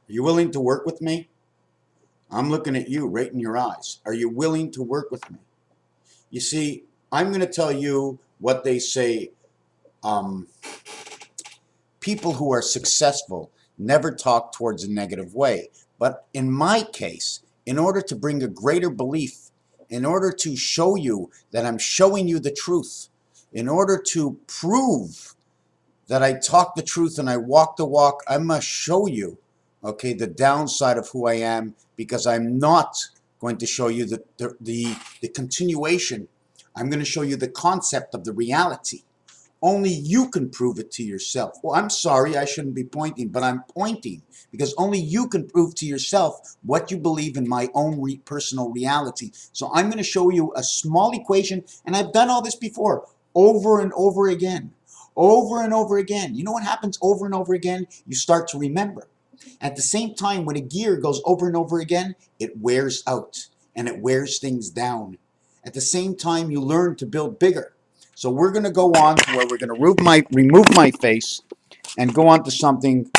Are you willing to work with me? I'm looking at you right in your eyes. Are you willing to work with me? You see, I'm going to tell you what they say. Um, People who are successful never talk towards a negative way. But in my case, in order to bring a greater belief, in order to show you that I'm showing you the truth, in order to prove that I talk the truth and I walk the walk, I must show you, okay, the downside of who I am, because I'm not going to show you the continuation. I'm going to show you the concept of the reality. Only you can prove it to yourself. Well, I'm sorry, I shouldn't be pointing, but I'm pointing because only you can prove to yourself what you believe in my own personal reality. So I'm going to show you a small equation, and I've done all this before, over and over again. Over and over again. You know what happens over and over again? You start to remember. At the same time, when a gear goes over and over again, it wears out and it wears things down. At the same time, you learn to build bigger. So we're going to go on to where we're going to remove my face and go on to something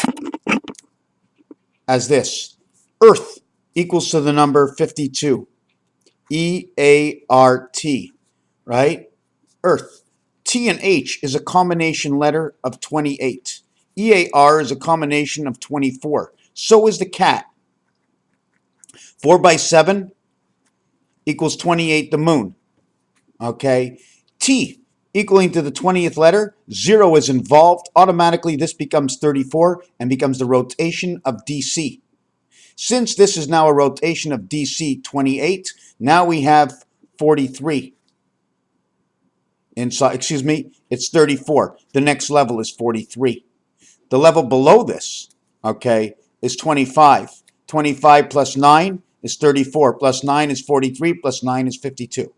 as this. Earth equals to the number 52. EART, right? Earth. T and H is a combination letter of 28. EAR is a combination of 24. So is the cat. 4 by 7 equals 28, the moon. Okay? T equaling to the 20th letter, 0 is involved. Automatically, this becomes 34 and becomes the rotation of DC. Since this is now a rotation of DC 28, now we have 43. Inside, excuse me, it's 34. The next level is 43. The level below this, okay, is 25. 25 plus 9 is 34. Plus 9 is 43. Plus 9 is 52.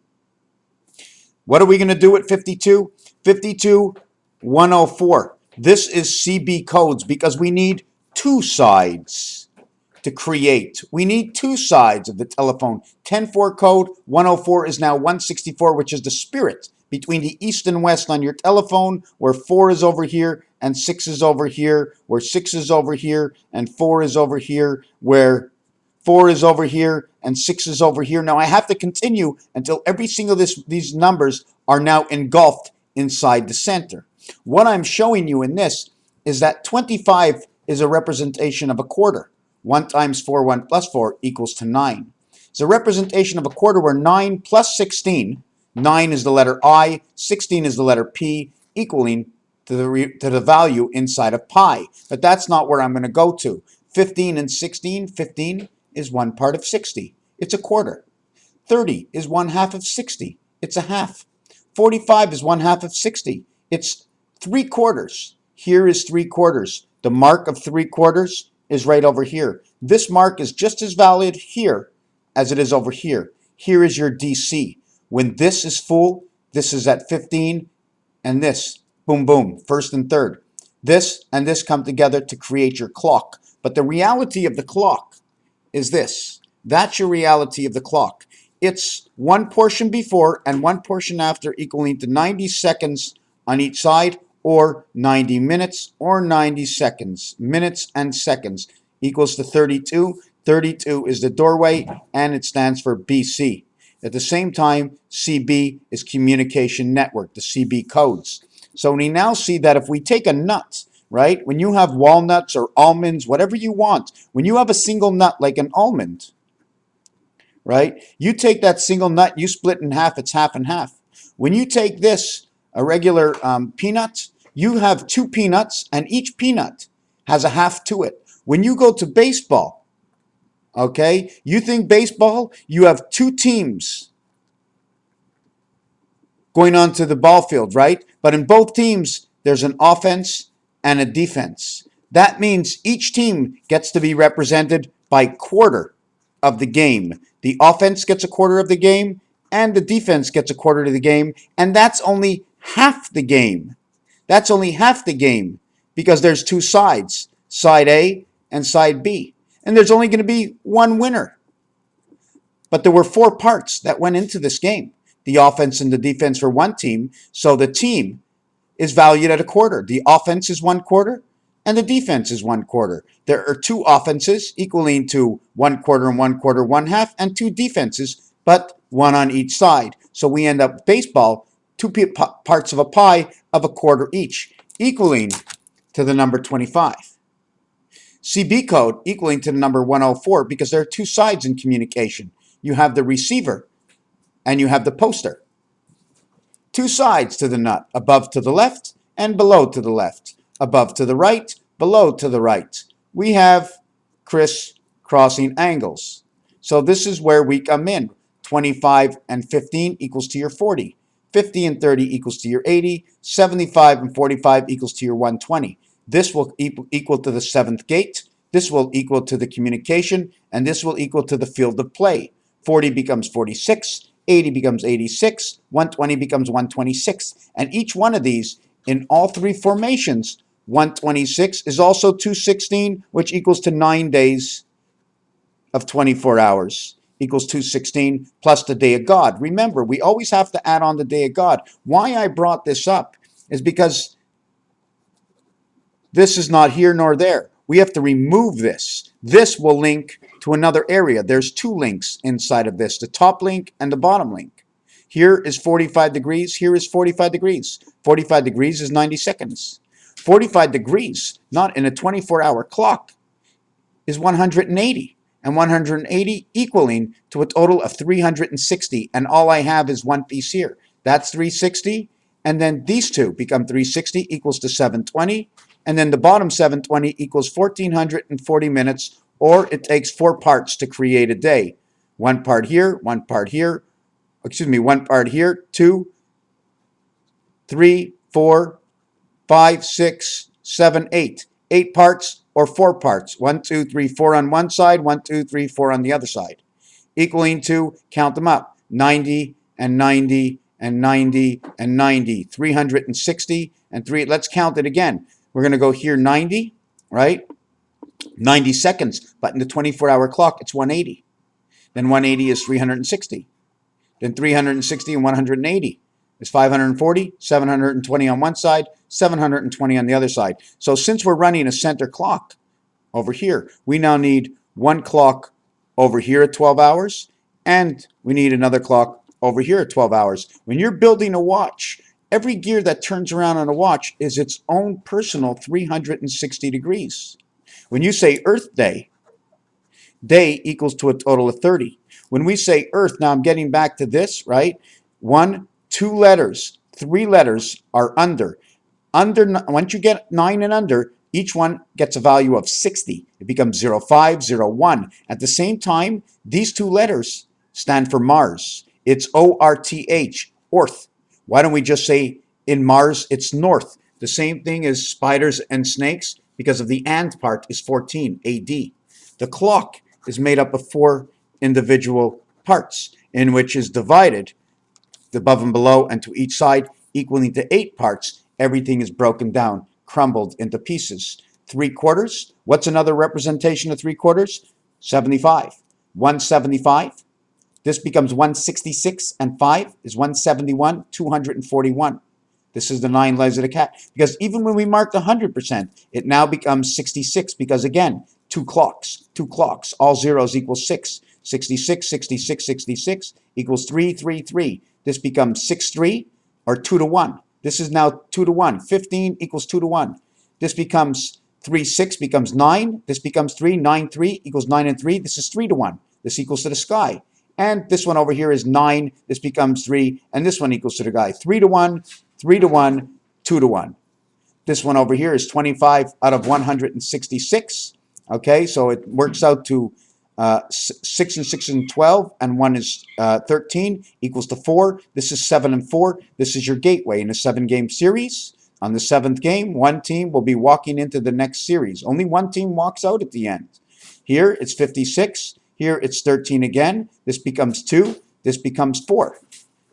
What are we going to do at 52? 52, 104. This is CB codes because we need two sides to create. We need two sides of the telephone. 10-4 code, 104 is now 164, which is the spirit between the east and west on your telephone, where 4 is over here and 6 is over here, where 6 is over here and 4 is over here, where 4 is over here and 6 is over here. Now I have to continue until every single these numbers are now engulfed inside the center. What I'm showing you in this is that 25 is a representation of a quarter. 1 times 4, 1 plus 4 equals to 9. It's a representation of a quarter where 9 plus 16, 9 is the letter I, 16 is the letter P, equaling to the value inside of pi. But that's not where I'm going to go to. 15 and 16, 15 is 1 part of 60. It's a quarter. 30 is 1/2 of 60. It's a half. 45 is 1/2 of 60. It's 3/4. Here is 3/4. The mark of 3/4 is right over here. This mark is just as valid here as it is over here. Here is your DC. When this is full, this is at 15, and this, boom, boom, first and third. This and this come together to create your clock. But the reality of the clock is this. That's your reality of the clock. It's one portion before and one portion after, equaling to 90 seconds on each side, or 90 minutes, or 90 seconds. Minutes and seconds equals to 32. 32 is the doorway, and it stands for BC. At the same time, CB is communication network, the CB codes. So we now see that if we take a nut, right, when you have walnuts or almonds, whatever you want, when you have a single nut like an almond, right, you take that single nut, you split in half, it's half and half. When you take this, a regular peanut, you have 2 peanuts, and each peanut has a half to it. When you go to baseball, okay, you think baseball, you have 2 teams going onto the ball field, right? But in both teams, there's an offense and a defense. That means each team gets to be represented by quarter of the game. The offense gets a quarter of the game, and the defense gets a quarter of the game, and that's only half the game. That's only half the game because there's 2 sides, side A and side B, and there's only going to be one winner. But there were 4 parts that went into this game. The offense and the defense for one team, so the team is valued at a quarter. The offense is 1/4, and the defense is 1/4. There are 2 offenses equaling to 1/4 and 1/4, 1/2, and 2 defenses, but 1 on each side. So we end up baseball, 2 parts of a pie of 1/4 each, equaling to the number 25. CB code equaling to the number 104 because there are 2 sides in communication. You have the receiver and you have the poster. 2 sides to the nut, above to the left and below to the left, above to the right, below to the right. We have criss-crossing angles. So this is where we come in. 25 and 15 equals to your 40. 50 and 30 equals to your 80. 75 and 45 equals to your 120. This will equal to the 7th gate. This will equal to the communication, and this will equal to the field of play. 40 becomes 46. 80 becomes 86, 120 becomes 126. And each one of these, in all 3 formations, 126 is also 216, which equals to 9 days of 24 hours, equals 216, plus the day of God. Remember, we always have to add on the day of God. Why I brought this up is because this is not here nor there. We have to remove this. This will link to another area. There's 2 links inside of this, the top link and the bottom link. Here is 45 degrees. Here is 45 degrees. 45 degrees is 90 seconds. 45 degrees, not in a 24-hour clock, is 180. And 180 equaling to a total of 360. And all I have is one piece here. That's 360. And then these 2 become 360 equals to 720. And then the bottom 720 equals 1440 minutes, or it takes 4 parts to create a day. 1 part here, 1 part here, 1 part here, 2, 3, 4, 5, 6, 7, 8. 8 parts or 4 parts. 1, 2, 3, 4 on one side, 1, 2, 3, 4 on the other side. Equaling to, count them up, 90 and 90 and 90 and 90. 360 and 3. Let's count it again. We're going to go here 90, right? 90 seconds, but in the 24-hour clock, it's 180. Then 180 is 360. Then 360 and 180 is 540, 720 on one side, 720 on the other side. So since we're running a center clock over here, we now need 1 clock over here at 12 hours, and we need another clock over here at 12 hours. When you're building a watch, every gear that turns around on a watch is its own personal 360 degrees. When you say Earth Day, day equals to a total of 30. When we say Earth, now I'm getting back to this, right? 1, 2 letters, 3 letters are under. Once you get 9 and under, each one gets a value of 60. It becomes 05, 01. At the same time, these 2 letters stand for Mars. It's O-R-T-H, Orth. Why don't we just say in Mars, it's north? The same thing as spiders and snakes, because of the and part is 14, A-D. The clock is made up of 4 individual parts, in which is divided above and below and to each side, equaling to 8 parts. Everything is broken down, crumbled into pieces. 3/4, what's another representation of 3/4? 75. 175. This becomes 166, and 5 is 171, 241. This is the 9 legs of the cat. Because even when we marked 100%, it now becomes 66, because again, 2 clocks, all zeros equal 6. 66, 66, 66 equals 3, 3, 3. This becomes 6, 3, or 2 to 1. This is now 2 to 1. 15 equals 2 to 1. This becomes 3, 6 becomes 9. This becomes 3, 9, 3 equals 9 and 3. This is 3 to 1. This equals to the sky. And this one over here is 9. This becomes 3. And this one equals to the guy. 3 to 1, 3 to 1, 2 to 1. This one over here is 25 out of 166. Okay, so it works out to 6 and 6 and 12, and 1 is 13, equals to 4. This is 7 and 4. This is your gateway in a 7-game series. On the 7th game, one team will be walking into the next series. Only one team walks out at the end. Here, it's 56. Here, it's 13 again. This becomes 2. This becomes 4.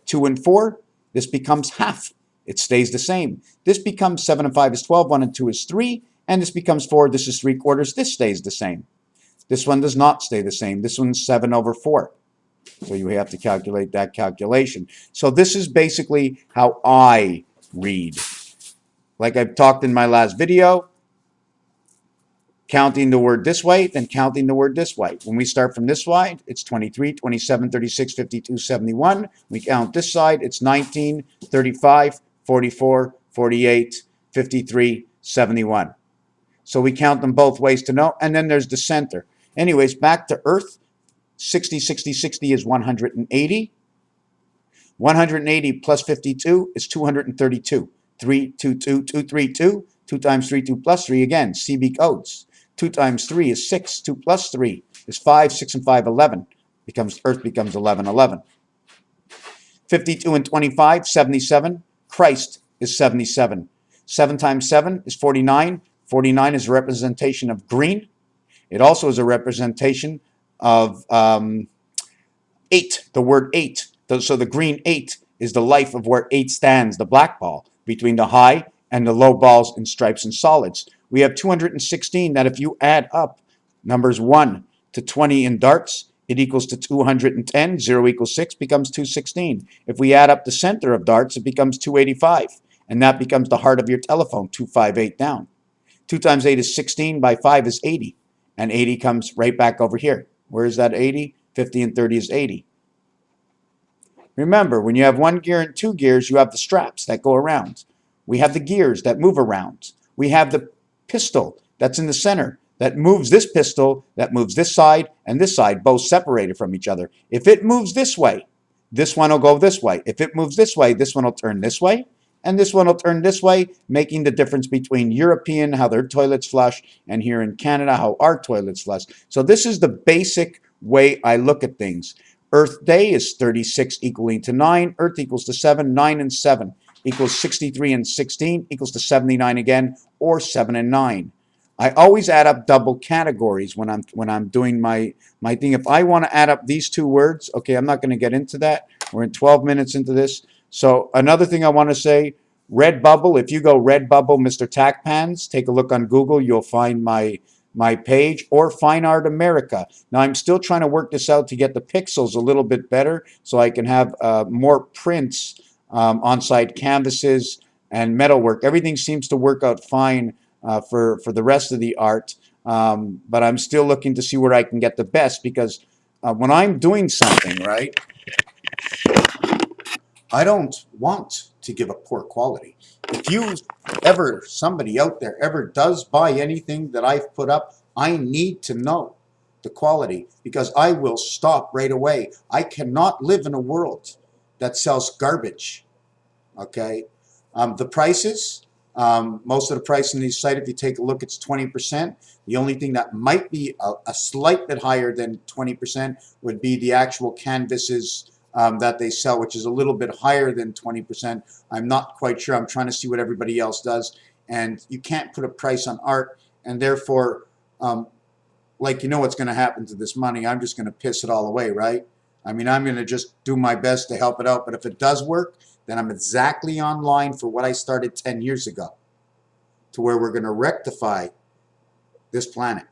2 and 4. This becomes half. It stays the same. This becomes 7 and 5 is 12. 1 and 2 is 3. And this becomes 4. This is 3/4. This stays the same. This one does not stay the same. This one's 7 over 4. So you have to calculate that calculation. So this is basically how I read. Like I've talked in my last video, counting the word this way, then counting the word this way. When we start from this side, it's 23, 27, 36, 52, 71. We count this side, it's 19, 35, 44, 48, 53, 71. So we count them both ways to know, and then there's the center. Anyways, back to Earth, 60, 60, 60 is 180. 180 plus 52 is 232. 3, 2, 2, 2, 3, 2. 2 times 3, 2 plus 3, again, CB codes. 2 times 3 is 6. 2 plus 3 is 5. 6 and 5, 11. Earth becomes 11, 11. 52 and 25, 77. Christ is 77. 7 times 7 is 49. 49 is a representation of green. It also is a representation of 8, the word 8. So the green 8 is the life of where 8 stands, the black ball, between the high and the low balls in stripes and solids. We have 216 that if you add up numbers 1 to 20 in darts, it equals to 210. 0 equals 6 becomes 216. If we add up the center of darts, it becomes 285. And that becomes the heart of your telephone, 258 down. 2 times 8 is 16, by 5 is 80. And 80 comes right back over here. Where is that 80? 50 and 30 is 80. Remember, when you have 1 gear and 2 gears, you have the straps that go around. We have the gears that move around. We have the pistol that's in the center that moves this pistol, that moves this side and this side, both separated from each other. If it moves this way, this one will go this way. If it moves this way, this one will turn this way, and this one will turn this way, making the difference between European, how their toilets flush, and here in Canada, how our toilets flush. So this is the basic way I look at things. Earth day is 36 equaling to 9. Earth equals to 7. 9 and 7 equals 63 and 16 equals to 79 again, or 7 and 9. I always add up double categories when I'm doing my thing. If I want to add up these two words, okay, I'm not going to get into that. We're in 12 minutes into this. So another thing I want to say, Redbubble, if you go Redbubble Mr. Tackpans, take a look on Google, you'll find my page, or Fine Art America. Now I'm still trying to work this out to get the pixels a little bit better so I can have more prints, on-site canvases and metalwork. Everything seems to work out fine for the rest of the art, but I'm still looking to see where I can get the best, because when I'm doing something, right, I don't want to give a poor quality. If somebody out there ever does buy anything that I've put up, I need to know the quality, because I will stop right away. I cannot live in a world that sells garbage, okay? The prices, most of the price in these sites, if you take a look, it's 20%. The only thing that might be a slight bit higher than 20% would be the actual canvases that they sell, which is a little bit higher than 20%. I'm not quite sure. I'm trying to see what everybody else does. And you can't put a price on art, and therefore, like, you know what's going to happen to this money. I'm just going to piss it all away, right? I mean, I'm going to just do my best to help it out. But if it does work, then I'm exactly on line for what I started 10 years ago, to where we're going to rectify this planet.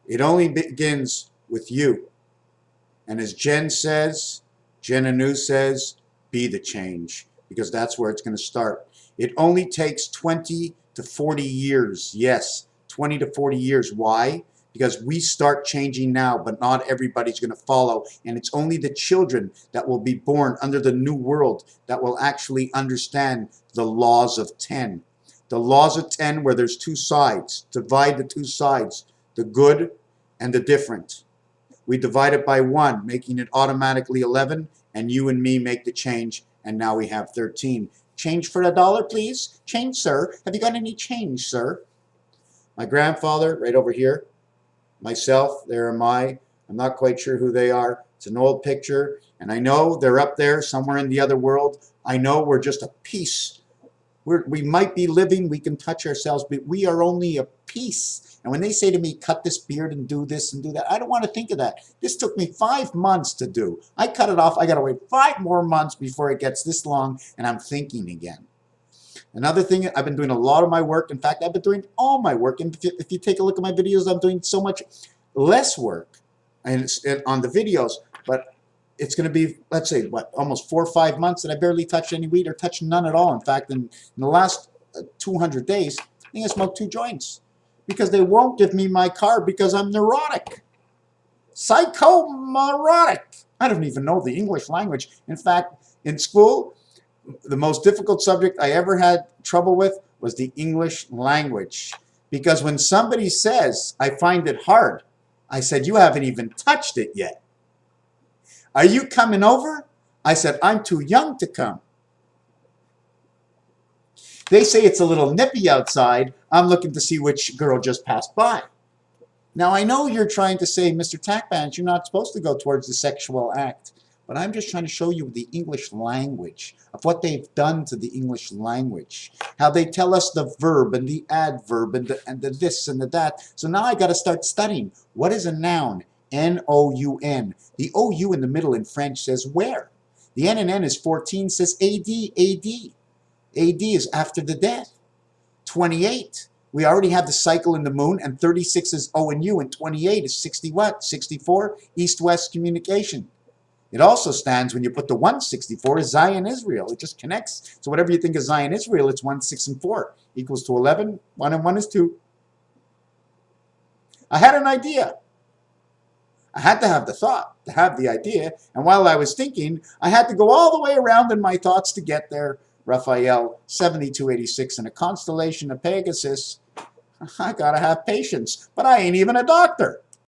It only begins with you. And as Jen says, Jen Anu says, be the change, because that's where it's going to start. It only takes 20 to 40 years. Yes, 20 to 40 years. Why? Because we start changing now, but not everybody's going to follow. And it's only the children that will be born under the new world that will actually understand the laws of 10. The laws of 10, where there's two sides. Divide the two sides, the good and the different. We divide it by 1, making it automatically 11, and you and me make the change, and now we have 13. Change for $1, please. Change, sir. Have you got any change, sir? My grandfather, right over here. Myself, there am I. I'm not quite sure who they are. It's an old picture, and I know they're up there somewhere in the other world. I know we're just a piece. We might be living, we can touch ourselves, but we are only a piece. And when they say to me, cut this beard and do this and do that, I don't want to think of that. This took me 5 months to do. I cut it off. I got to wait 5 more months before it gets this long, and I'm thinking again. Another thing, I've been doing a lot of my work. In fact, I've been doing all my work. And if you take a look at my videos, I'm doing so much less work on the videos. But it's going to be, let's say, what, almost 4 or 5 months that I barely touched any weed, or touched none at all. In fact, in the last 200 days, I think I smoked 2 joints. because they won't give me my car because I'm neurotic. Psychomorotic. I don't even know the English language. In fact, in school, the most difficult subject I ever had trouble with was the English language. Because when somebody says, I find it hard, I said, you haven't even touched it yet. Are you coming over? I said, I'm too young to come. They say it's a little nippy outside. I'm looking to see which girl just passed by. Now, I know you're trying to say, Mr. Tackpants, you're not supposed to go towards the sexual act. But I'm just trying to show you the English language, of what they've done to the English language. How they tell us the verb and the adverb and the this and the that. So now I got to start studying. What is a noun? N-O-U-N. The O-U in the middle in French says where. The N and N is 14, says A-D, A-D. A-D is after the death. 28. We already have the cycle in the moon, and 36 is O and U, and 28 is 60 what? 64, east-west communication. It also stands, when you put the 164, is Zion Israel. It just connects. So whatever you think is Zion Israel, it's 1, 6, and 4. Equals to 11. 1 and 1 is 2. I had an idea. I had to have the thought to have the idea. And while I was thinking, I had to go all the way around in my thoughts to get there. Raphael, 7286 in a constellation of Pegasus. I gotta have patience. But I ain't even a doctor.